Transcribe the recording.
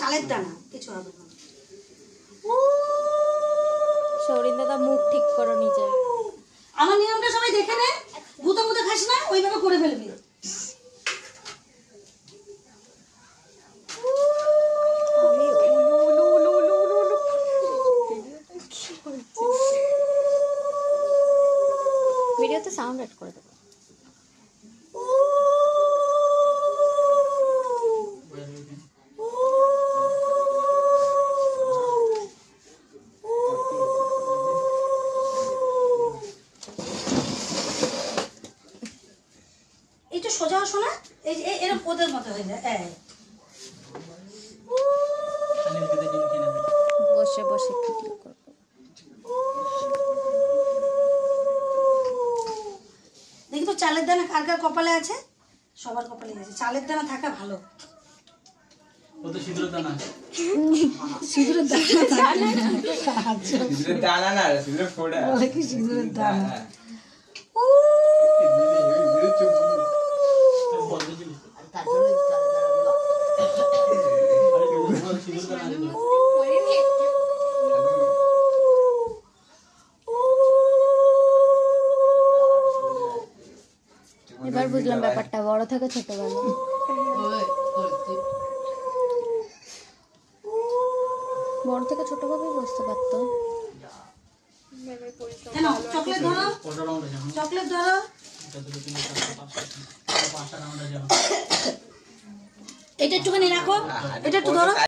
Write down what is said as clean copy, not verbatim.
চালের দানা, কিছু হবে না। সৌরিন দাদা মুখ ঠিক করো নিজের। আমার নিয়মটা সবাই দেখে নে, গুঁতো গুঁতো খাস না, ওইভাবে করে ফেলবি। আমি উলু উলু উলু উলু উলু উলু। ভিডিওতে সাউন্ড অ্যাড করে দেবো। একটু সোজা শোনা, এই এরকম ওদের মতো হয়ে যায়। বসে বসে ভিডিও করবো। দেখি তো চালের দানা কার কার কপালে আছে। সবার কপালে আছে, চালের দানা থাকা ভালো। সিঁদুরের দানা সিঁদুরের দানা সিঁদুরের দানা না, সিঁদুরের ফোঁটা। বলে কি সিঁদুরের দানা? এবার বুঝলাম ব্যাপারটা, বড় থেকে ছোট গেল। বড় থেকে ছোট ভাবেই বসতে পারতো। চকলেট ধরো, চকলেট ধরো। এটা একটুখানি রাখো, এটা একটু ধরো।